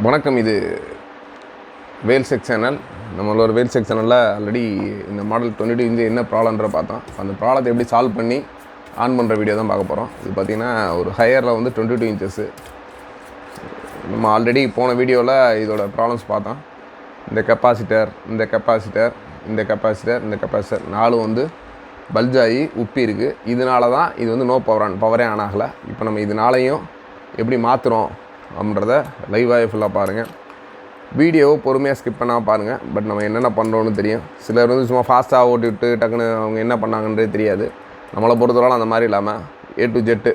வணக்கம். இது வேல்செக் சேனல். நம்மளோட வேல்செக் சேனலில் ஆல்ரெடி இந்த மாடல் 22 இன்ச்சு என்ன ப்ராப்ளம்ன்ற பார்த்தோம். அந்த ப்ராப்ளத்தை எப்படி சால்வ் பண்ணி ஆன் பண்ணுற வீடியோ தான் பார்க்க போகிறோம். இது பார்த்திங்கன்னா ஒரு ஹையரில் வந்து 22 இன்ச்சஸ்ஸு. நம்ம ஆல்ரெடி போன வீடியோவில் இதோட ப்ராப்ளம்ஸ் பார்த்தோம். இந்த கெப்பாசிட்டர் 4 வந்து பல்ஜ் ஆகி உப்பி இருக்குது. இதனால தான் இது வந்து பவரே ஆன் ஆகலை. இப்போ நம்ம இதனாலையும் எப்படி மாற்றுறோம் அப்படின்றத லைவாக ஃபுல்லாக பாருங்கள். வீடியோவை பொறுமையாக ஸ்கிப் பண்ணால் பாருங்கள். பட் நம்ம என்னென்ன பண்ணுறோன்னு தெரியும். சிலர் வந்து சும்மா ஃபாஸ்ட்டாக ஓட்டிவிட்டு டக்குன்னு அவங்க என்ன பண்ணாங்கன்றே தெரியாது. நம்மளை பொறுத்தவரை அந்த மாதிரி இல்லாமல் A to Z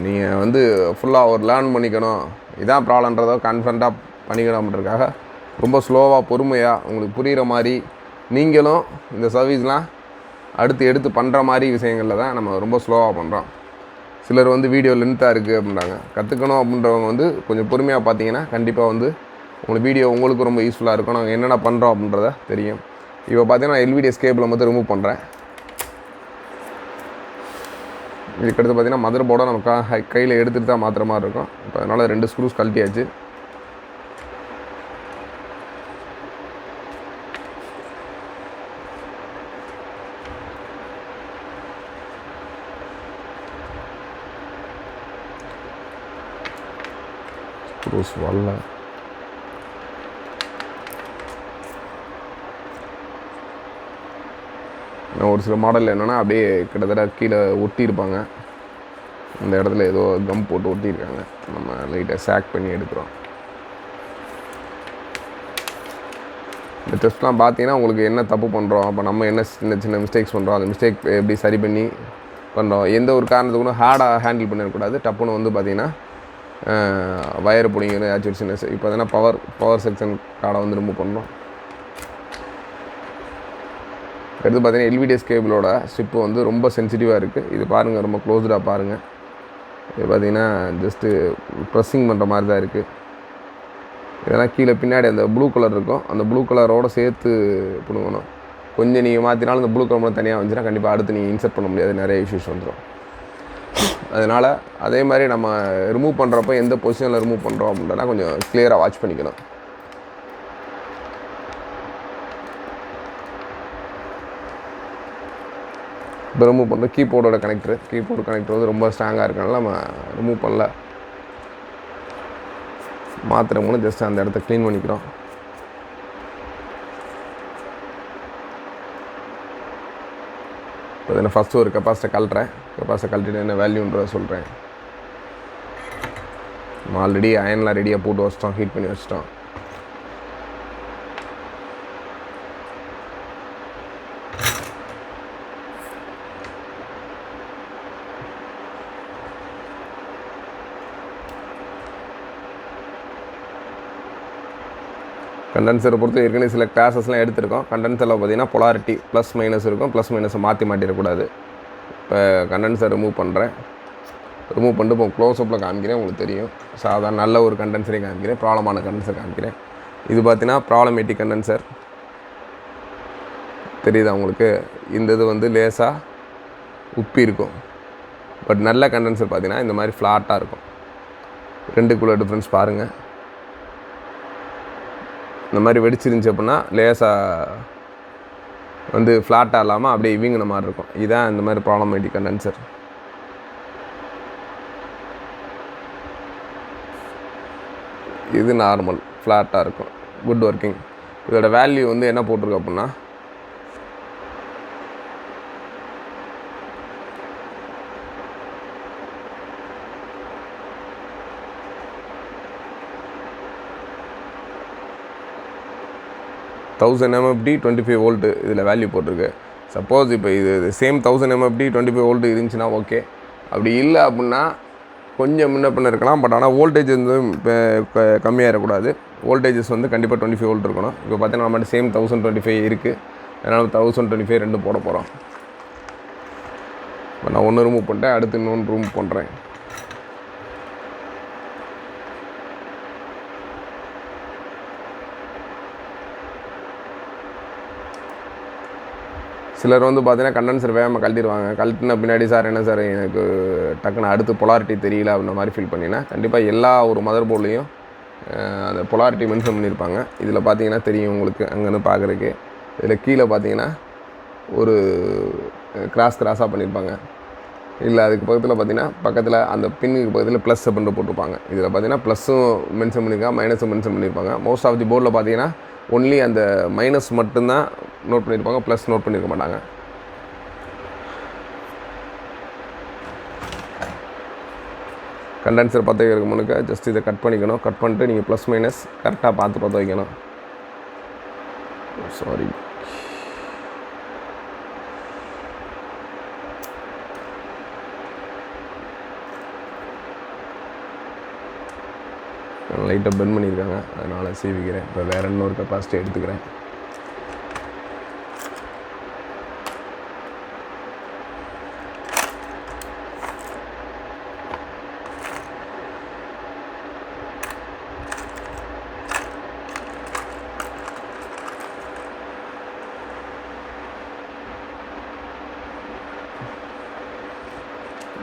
நீங்கள் வந்து ஃபுல்லாக ஒரு லேர்ன் பண்ணிக்கணும், இதான் ப்ராப்ளம்ன்றதை கான்ஃபிடண்ட்டாக பண்ணிக்கணும் அப்படின்றதுக்காக ரொம்ப ஸ்லோவாக பொறுமையாக உங்களுக்கு புரிகிற மாதிரி நீங்களும் இந்த சர்வீஸ்லாம் எடுத்து பண்ணுற மாதிரி விஷயங்களில் தான் நம்ம ரொம்ப ஸ்லோவாக பண்ணுறோம். சிலர் வந்து வீடியோ லென்த்தாக இருக்குது அப்படின்றாங்க. கற்றுக்கணும் அப்படின்றவங்க வந்து கொஞ்சம் பொறுமையாக பார்த்தீங்கன்னா கண்டிப்பாக வந்து உங்களுக்கு வீடியோ உங்களுக்கு ரொம்ப யூஸ்ஃபுல்லாக இருக்கும். நாங்கள் என்னென்ன பண்ணுறோம் அப்படின்றத தெரியும். இப்போ பார்த்தீங்கன்னா நான் எல்விடிஎஸ் கேபிளை மட்டும் ரிமூவ் பண்ணுறேன். இதுக்கடுத்து பார்த்தீங்கன்னா மதர் போர்டை நமக்கு கையில் எடுத்துகிட்டு தான் மாற்றுற மாதிரி இருக்கும். இப்போ அதனால் 2 ஸ்க்ரூஸ் கழட்டியாச்சு. ஸ்க்ரூஸ் வரல. ஒரு சில மாடலில் என்னென்னா அப்படியே கிட்டத்தட்ட கீழே ஒட்டியிருப்பாங்க. இந்த இடத்துல ஏதோ கம் போட்டு ஒட்டியிருக்காங்க. நம்ம லைட்டாக சேக் பண்ணி எடுக்கிறோம். இந்த டெஸ்ட்லாம் பார்த்தீங்கன்னா உங்களுக்கு என்ன தப்பு பண்ணுறோம், அப்போ நம்ம என்ன சின்ன மிஸ்டேக்ஸ் பண்ணுறோம், அந்த மிஸ்டேக் எப்படி சரி பண்ணி பண்ணுறோம், எந்த ஒரு காரணத்துக்கு கூட ஹார்டாக ஹேண்டில் பண்ணிடக்கூடாது. டப்புன்னு வந்து பார்த்திங்கன்னா வயர் பிடிங்கன்னு ஏதாச்சும் சின்ன இப்போ பார்த்தீங்கன்னா பவர் செக்ஷன் கார்டை வந்து ரிமூவ் பண்ணுறோம். அடுத்து பார்த்தீங்கன்னா எல்விடிஎஸ் கேபிளோட ஸ்ட்ரிப்பு வந்து ரொம்ப சென்சிட்டிவாக இருக்குது. இது பாருங்கள், ரொம்ப க்ளோஸ்டாக பாருங்கள். இது பார்த்திங்கன்னா ஜஸ்ட்டு ப்ரெஸ்ஸிங் பண்ணுற மாதிரி தான் இருக்குது. இதெல்லாம் கீழே பின்னாடி அந்த ப்ளூ கலர் இருக்கும், அந்த ப்ளூ கலரோடு சேர்த்து பிடுங்கணும். கொஞ்சம் நீங்கள் மாற்றினாலும் இந்த ப்ளூ கலர் மட்டும் தனியாக வந்துச்சுன்னா கண்டிப்பாக அடுத்து நீங்கள் இன்சர்ட் பண்ண முடியாது, நிறைய இஷ்யூஸ் வந்துடும். அதனால் அதே மாதிரி நம்ம ரிமூவ் பண்ணுறப்போ எந்த பொசிஷனில் ரிமூவ் பண்ணுறோம் அப்படின்றனா கொஞ்சம் கிளியராக வாட்ச் பண்ணிக்கணும். இப்போ ரிமூவ் பண்ணுற கீபோர்டு கனெக்டர் வந்து ரொம்ப ஸ்ட்ராங்காக இருக்கனால நம்ம ரிமூவ் பண்ணல. மாத்திரை மூலம் ஜஸ்ட் அந்த இடத்த க்ளீன் பண்ணிக்கிறோம். இப்போ நான் ஃபஸ்ட்டு ஒரு கெப்பாசிட்டர் கழட்டிட்டு என்ன வேல்யூன்றதை சொல்கிறேன். நம்ம ஆல்ரெடி அயன்லாம் ரெடியாக போட்டு வச்சிட்டோம், ஹீட் பண்ணி வச்சிட்டோம். கண்டென்சரை பொறுத்து ஏற்கனவே சில கிளாஸஸ்லாம் எடுத்திருக்கோம். கண்டென்சரில் பார்த்திங்கன்னா பொலாரிட்டி ப்ளஸ் மைனஸ் இருக்கும். ப்ளஸ் மைனஸை மாட்டிடக்கூடாது. இப்போ கண்டென்சர் ரிமூவ் பண்ணிட்டு இப்போ க்ளோஸ்அப்பில் காமிக்கிறேன். உங்களுக்கு தெரியும், சாதாரண நல்ல ஒரு கண்டென்சரையும் காமிக்கிறேன், ப்ராப்ளமான கண்டென்சர் காமிக்கிறேன். இது பார்த்திங்கன்னா ப்ராப்ளமேட்டிக் கண்டென்சர் தெரியுதா உங்களுக்கு? இந்த இது வந்து லேசாக உப்பி இருக்கும். பட் நல்ல கண்டென்சர் பார்த்திங்கன்னா இந்த மாதிரி ஃப்ளாட்டாக இருக்கும். ரெண்டுக்குள்ள டிஃப்ரென்ஸ் பாருங்கள். இந்த மாதிரி வெடிச்சிருந்துச்சு அப்படின்னா லேசாக வந்து ஃப்ளாட்டாக இல்லாமல் அப்படியே இவிங்கின மாதிரி இருக்கும். இதுதான் இந்த மாதிரி ப்ராப்ளமேட்டிக் கண்டென்சர். இது நார்மல் ஃப்ளாட்டாக இருக்கும், குட் ஒர்க்கிங். இதோட வேல்யூ வந்து என்ன போட்டிருக்கு அப்படின்னா 1000 MFD 25 வோல்ட்டு இதில் வேல்யூ போட்டிருக்கு. சப்போஸ் இப்போ இது சேம் 1000 MFD 25 வோல்ட்டு இருந்துச்சுன்னா ஓகே. அப்படி இல்லை அப்படின்னா கொஞ்சம் முன்ன பின்ன இருக்கலாம். பட் ஆனால் வோல்டேஜ் வந்து இப்போ கம்மியாக இருக்கக்கூடாது. வோல்டேஜஸ் வந்து கண்டிப்பாக 25 வோல்ட் இருக்கணும். இப்போ பார்த்தீங்கன்னா நம்மகிட்ட சேம் 1025 இருக்குது. அதனால் 1025 2 போட போகிறோம். இப்போ நான் ஒன்று ரிமூவ் பண்ணிட்டேன், அடுத்து இன்னொன்று ரிமூவ் பண்ணுறேன். சிலர் வந்து பார்த்தீங்கன்னா கண்டென்சர் வேகமாக கழட்டிடுவாங்க. கழட்டின பின்னாடி சார் என்ன சார் எனக்கு டக்குன்னு அடுத்து பொலாரிட்டி தெரியல அப்படின்ற மாதிரி ஃபீல் பண்ணினா கண்டிப்பாக எல்லா ஒரு மதர் போர்ட்லேயும் அந்த பொலாரிட்டி மென்ஷன் பண்ணியிருப்பாங்க. இதில் பார்த்தீங்கன்னா தெரியும் உங்களுக்கு அங்கேருந்து பார்க்குறதுக்கு. இதில் கீழே பார்த்தீங்கன்னா ஒரு கிராஸாக பண்ணியிருப்பாங்க. இல்லை அதுக்கு பக்கத்தில் பார்த்தீங்கன்னா பக்கத்தில் அந்த பின்னுக்கு பக்கத்தில் ப்ளஸ் அப்படின்ட்டு போட்டிருப்பாங்க. இதில் பார்த்தீங்கன்னா ப்ளஸ்ஸும் மென்ஷன் பண்ணியிருக்காங்க, மைனஸும் மென்ஷன் பண்ணியிருப்பாங்க. மோஸ்ட் ஆஃப் தி போர்டில் பார்த்தீங்கன்னா ஒன்லி அந்த மைனஸ் மட்டும்தான் நோட் பண்ணியிருப்பாங்க, ப்ளஸ் நோட் பண்ணியிருக்க மாட்டாங்க. கண்டென்சர் பற்ற வைக்கிறதுக்கு முன்னுக்கு ஜஸ்ட் இதை கட் பண்ணிக்கணும். கட் பண்ணிட்டு நீங்கள் ப்ளஸ் மைனஸ் கரெக்டாக பார்த்து பற்ற வைக்கணும். சாரி, லைட்டாக பெண்ட் பண்ணியிருக்காங்க, அதனால் சீவிக்கிறேன். இப்போ வேறு இன்னொரு கெப்பாசிட்டி எடுத்துக்கிறேன்.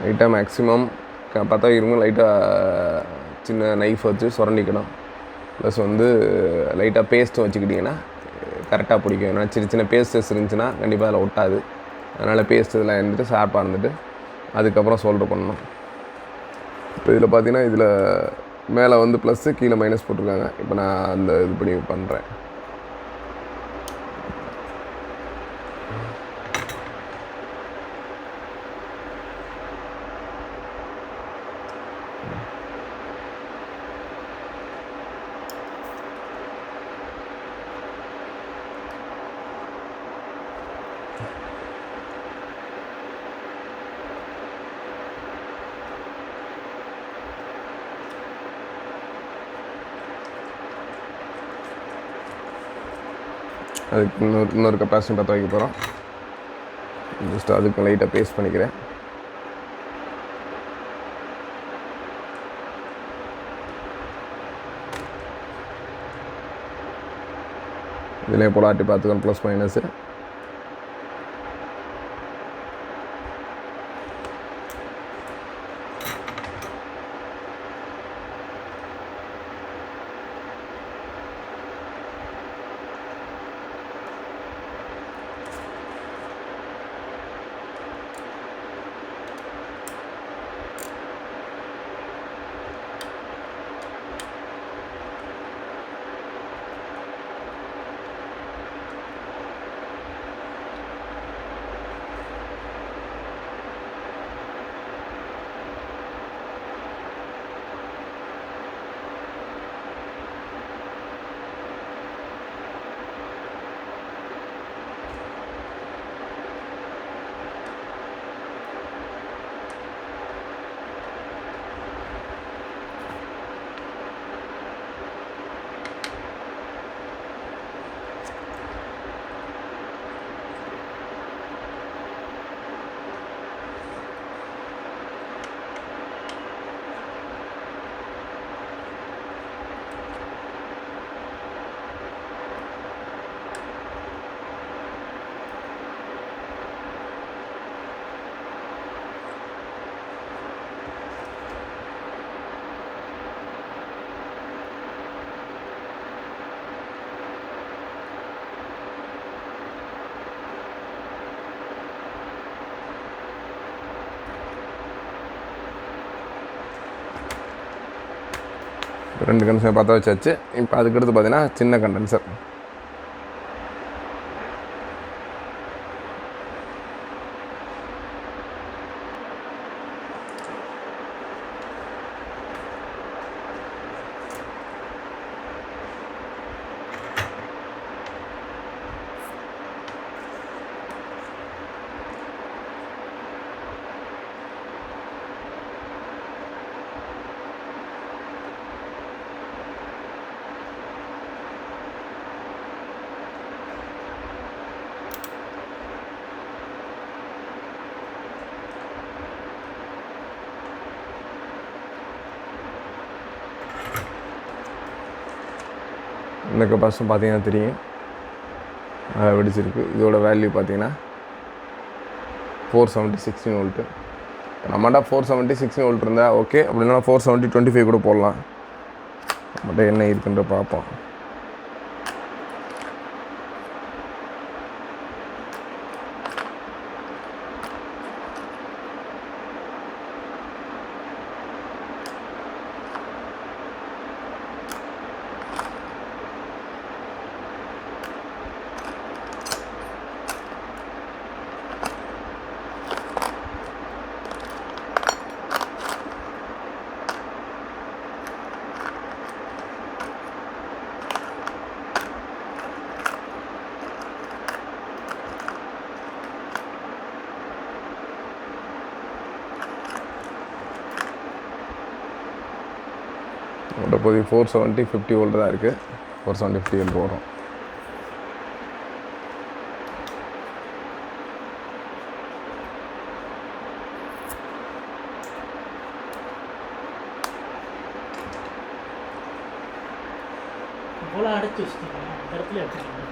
லைட்டாக மேக்ஸிமம் பற்ற வைக்கிறவங்க லைட்டாக சின்ன நைஃப் வச்சு சுரண்டிக்கணும். ப்ளஸ் வந்து லைட்டாக பேஸ்ட்டும் வச்சுக்கிட்டிங்கன்னா கரெக்டாக பிடிக்கும். ஏன்னா சின்ன சின்ன பேஸ்டஸ் இருந்துச்சுன்னா கண்டிப்பாக அதில் ஒட்டாது. அதனால் பேஸ்ட் இதெல்லாம் இருந்துட்டு ஷார்ப்பாக இருந்துட்டு அதுக்கப்புறம் சோல்டர் பண்ணணும். இப்போ இதில் பார்த்தீங்கன்னா இதில் மேலே வந்து ப்ளஸ்ஸு கீழே மைனஸ் போட்டிருக்காங்க. இப்போ நான் அந்த இது பண்ணி பண்ணுறேன். அதுக்கு இன்னொரு கெப்பாசிட்டி பற்ற வைக்க போகிறோம். ஜஸ்ட் அதுக்கு லைட்டாக பேஸ்ட் பண்ணிக்கிறேன். இதிலே பொலாரிட்டி பார்த்துக்கணும், ப்ளஸ் மைனஸு. ரெண்டு கண்டென்சர் பற்ற வச்சாச்சு. இப்போ அதுக்கடுத்து பார்த்தீங்கன்னா சின்ன கண்டென்சர். இந்த கெப்பாசிட்டி பார்த்தீங்கன்னா தெரியும், வெடிச்சிருக்கு. இதோட வேல்யூ பார்த்தீங்கன்னா 470 16 வோல்ட்டு. நம்மகிட்ட 470 16 வோல்ட் இருந்தால் ஓகே, அப்படின்னா 470 25 கூட போடலாம். மட்டும் என்ன இருக்குன்ற பார்ப்போம். இப்போதைக்கு 470 50 வோல்ட் தான் இருக்குது. 470 50 வோல்ட் போகிறோம். அடைச்சி வச்சுட்டீங்க இடத்துல எடுத்துக்கீங்க.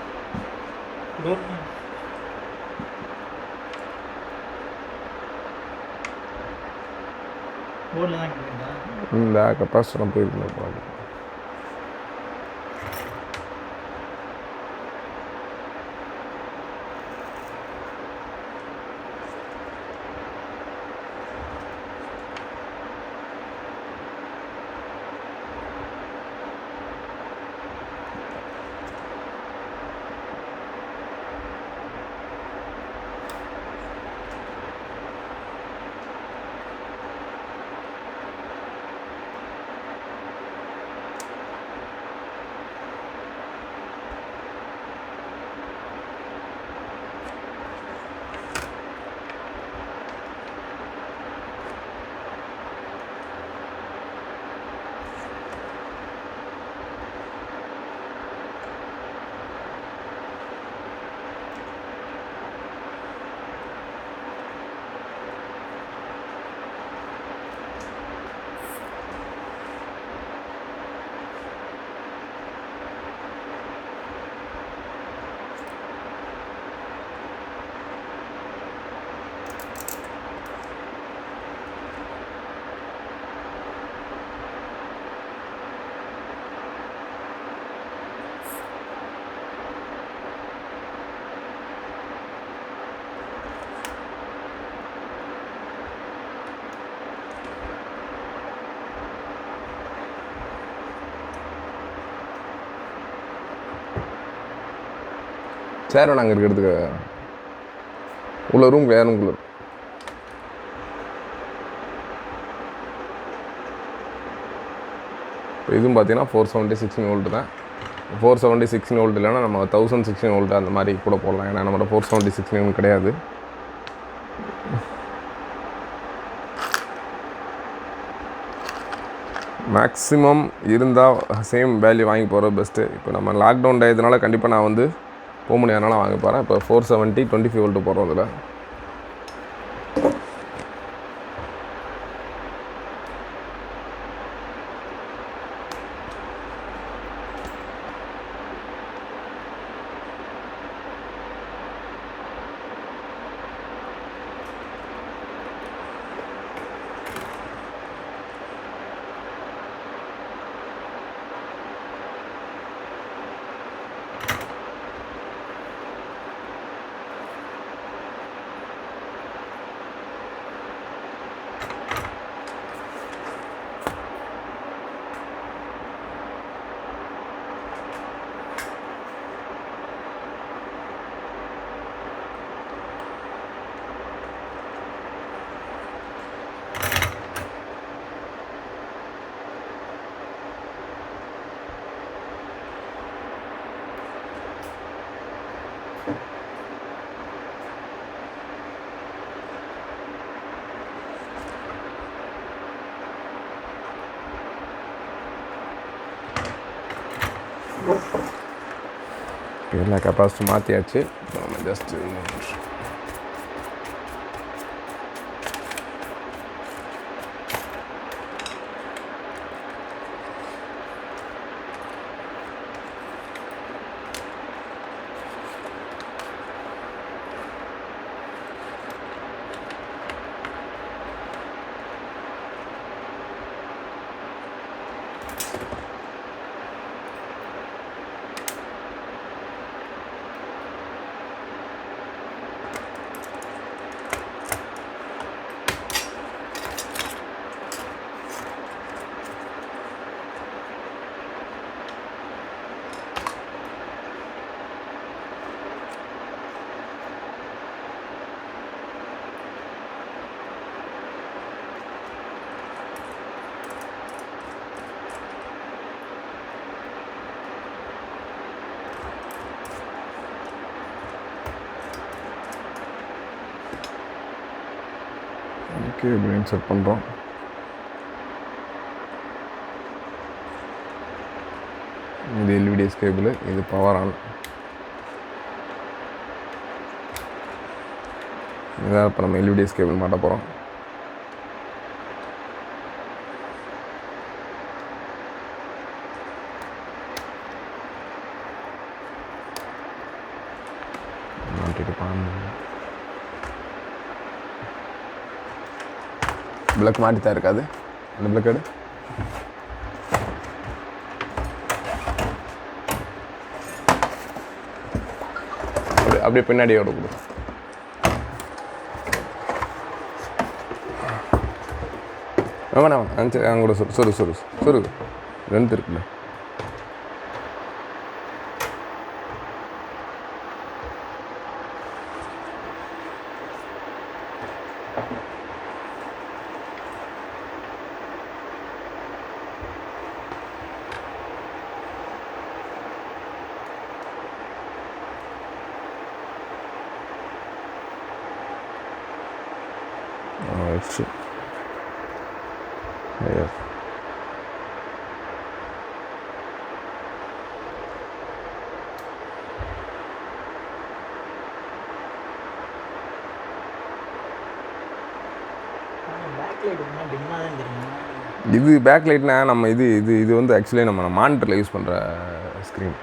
போர்டில் தான் கேட்குறீங்களா? இந்த கெப்பாசிட்டர் போயிருக்கேன் ப்ராப்ளம். சேர் வேணா அங்கே இருக்கிறதுக்கு உள்ள ரூம் வேறு ரூம்குள்ள இருக்கும். இப்போ இதுவும் பார்த்தீங்கன்னா 470 16 வோல்ட்டு தான். 470 16 வோல்ட் இல்லைன்னா நம்ம 1016 வோல்ட் அந்த மாதிரி கூட போடலாம். ஏன்னா நம்மளோட 470 16 கிடையாது. மேக்ஸிமம் இருந்தால் சேம் வேல்யூ வாங்கி போகிறது பெஸ்ட்டு. இப்போ நம்ம லாக்டவுன் டயத்தினால கண்டிப்பாக நான் வந்து போக முடியாதனால வாங்க போகிறேன். இப்போ 470 25 வோல்ட்டு போடுறோம். அதில் எல்லா கெப்பாசிட்டி மாற்றியாச்சு. நம்ம ஜஸ்ட்டு கேபிள் இன்சர்ட் பண்ணுறோம். இது எல்விடிஎஸ் கேபிள், இது பவர் ஆன். இதான் இப்போ நம்ம எல்விடிஎஸ் கேபிள் மாட்ட போகிறோம். பிளக் மாட்டி தான் இருக்காது. அந்த பிளக் எடு. அப்படியே பின்னாடியோட கொடு. வேணாம் அங்கே கூட சொரு லென்த் இருக்குல்ல. வச்சு இது பேக் லைட்னா நம்ம இது வந்து ஆக்சுவலி நம்ம மானிட்டரில் யூஸ் பண்ணுற ஸ்க்ரீன்.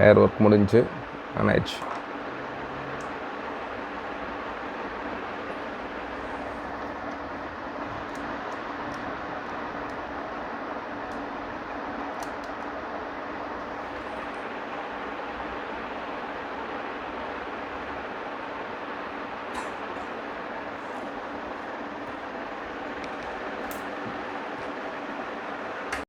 ஹேர் ஒர்க் முடிஞ்சு ஆன் ஆயிடுச்சு.